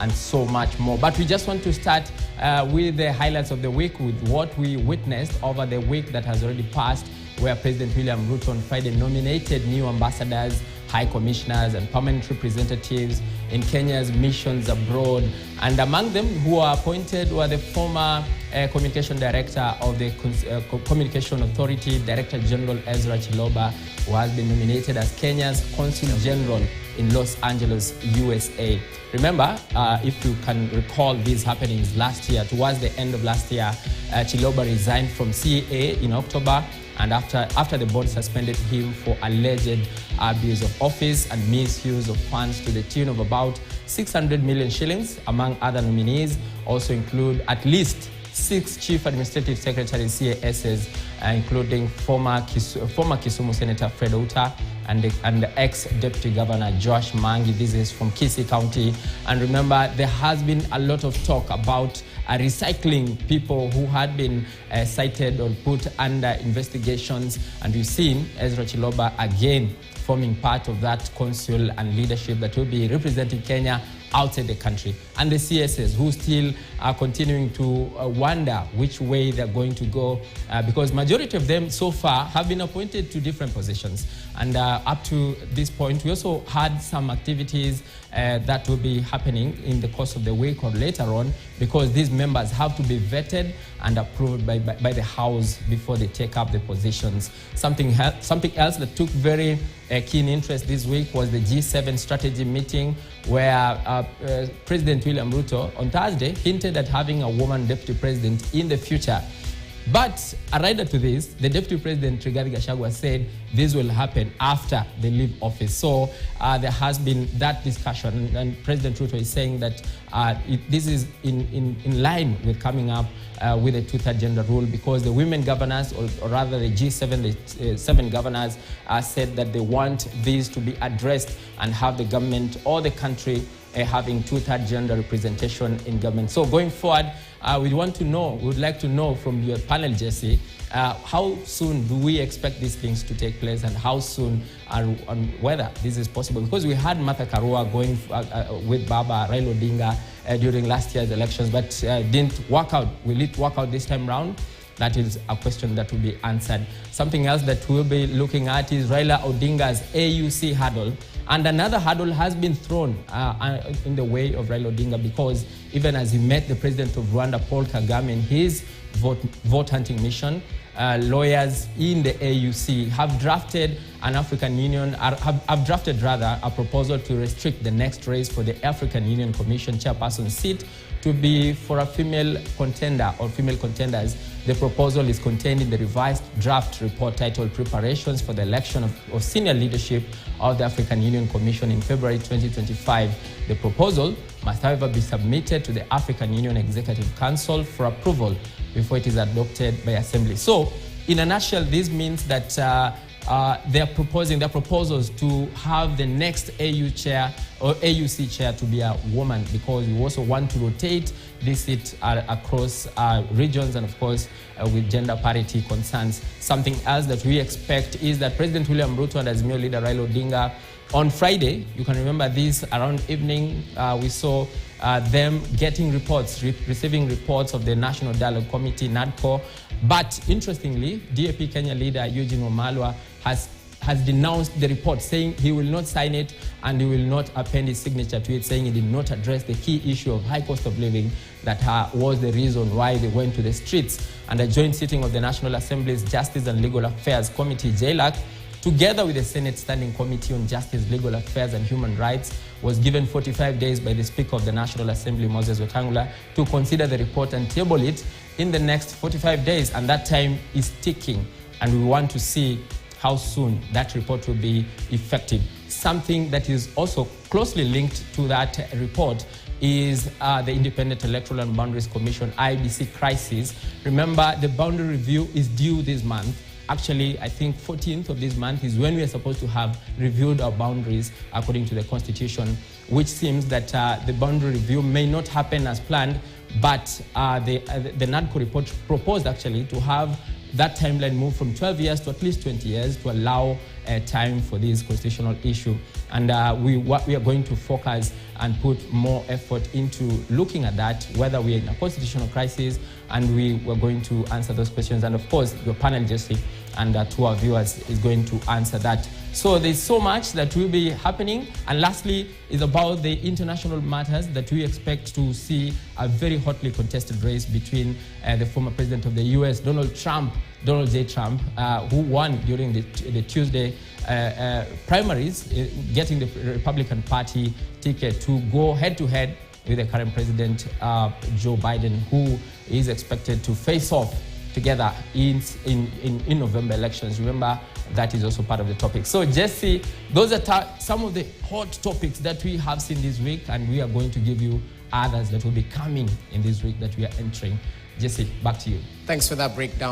and so much more. But we just want to start with the highlights of the week, with what we witnessed over the week that has already passed, where President William Ruto on Friday nominated new ambassadors, high commissioners and permanent representatives in Kenya's missions abroad. And among them who were appointed were the former communication director of the Communication Authority, Director General Ezra Chiloba, who has been nominated as Kenya's Consul General in Los Angeles, USA. Remember, if you can recall these happenings last year, towards the end of last year, Chiloba resigned from CAA in October, and after the board suspended him for alleged abuse of office and misuse of funds to the tune of about 600 million shillings. Among other nominees also include at least 6 chief administrative secretaries, CASs, including former Kisumu Senator Fred Outa and the ex-deputy governor Josh Mangi. This is from Kisii County. And remember, there has been a lot of talk about recycling people who had been cited or put under investigations. And we've seen Ezra Chiloba again forming part of that consul and leadership that will be representing Kenya outside the country. And the CSs who still are continuing to wonder which way they're going to go, because majority of them so far have been appointed to different positions. And up to this point, we also had some activities that will be happening in the course of the week or later on, because these members have to be vetted and approved by the House before they take up the positions. Something else that took very keen interest this week was the G7 strategy meeting, where President William Ruto on Thursday hinted at having a woman deputy president in the future. But a rider to this, the Deputy President Rigathi Gachagua said this will happen after they leave office. So there has been that discussion, and President Ruto is saying that this is in line with coming up with a two-third gender rule, because the women governors, or rather the G7, the 7 governors, said that they want this to be addressed and have the government or the country having two-third gender representation in government. So going forward, we would like to know from your panel, Jesse, how soon do we expect these things to take place, and how soon and whether this is possible? Because we had Martha Karua going with Baba Raila Odinga during last year's elections, but didn't work out. Will it work out this time round? That is a question that will be answered. Something else that we'll be looking at is Raila Odinga's AUC hurdle. And another hurdle has been thrown in the way of Raila Odinga, because even as he met the president of Rwanda, Paul Kagame, in his vote hunting mission, lawyers in the AUC have drafted a proposal to restrict the next race for the African Union Commission chairperson seat to be for a female contender or female contenders. The proposal is contained in the revised draft report titled Preparations for the Election of Senior Leadership of the African Union Commission in February 2025. The proposal must, however, be submitted to the African Union Executive Council for approval before it is adopted by Assembly. So, in a nutshell, this means that they're proposing their proposals to have the next AU chair or AUC chair to be a woman, because we also want to rotate this seat across regions, and of course with gender parity concerns. Something else that we expect is that President William Ruto and Azimio leader Raila Odinga on Friday, you can remember this, around evening, we saw them getting reports, receiving reports of the National Dialogue Committee, NADCO. But interestingly, DAP Kenya leader Eugene Wamalwa has denounced the report, saying he will not sign it and he will not append his signature to it, saying he did not address the key issue of high cost of living that was the reason why they went to the streets. And a joint sitting of the National Assembly's Justice and Legal Affairs Committee, JLAC, together with the Senate Standing Committee on Justice, Legal Affairs and Human Rights, was given 45 days by the Speaker of the National Assembly, Moses Wetangula, to consider the report and table it in the next 45 days. And that time is ticking. And we want to see how soon that report will be effective. Something that is also closely linked to that report is the Independent Electoral and Boundaries Commission, IBC crisis. Remember, the boundary review is due this month. Actually, I think 14th of this month is when we are supposed to have reviewed our boundaries according to the Constitution, which seems that the boundary review may not happen as planned, but the NADCO report proposed actually to have that timeline move from 12 years to at least 20 years to allow time for this constitutional issue. And we are going to focus and put more effort into looking at that, whether we're in a constitutional crisis, and we were going to answer those questions. And of course, your panel, Jesse, and to our viewers is going to answer that. So there's so much that will be happening. And lastly is about the international matters that we expect to see a very hotly contested race between the former president of the US, Donald J. Trump, who won during the Tuesday primaries, getting the Republican Party ticket to go head-to-head with the current president, Joe Biden, who is expected to face off together in November elections. Remember, that is also part of the topic. So Jesse, those are some of the hot topics that we have seen this week, and we are going to give you others that will be coming in this week that we are entering. Jesse, back to you. Thanks for that breakdown.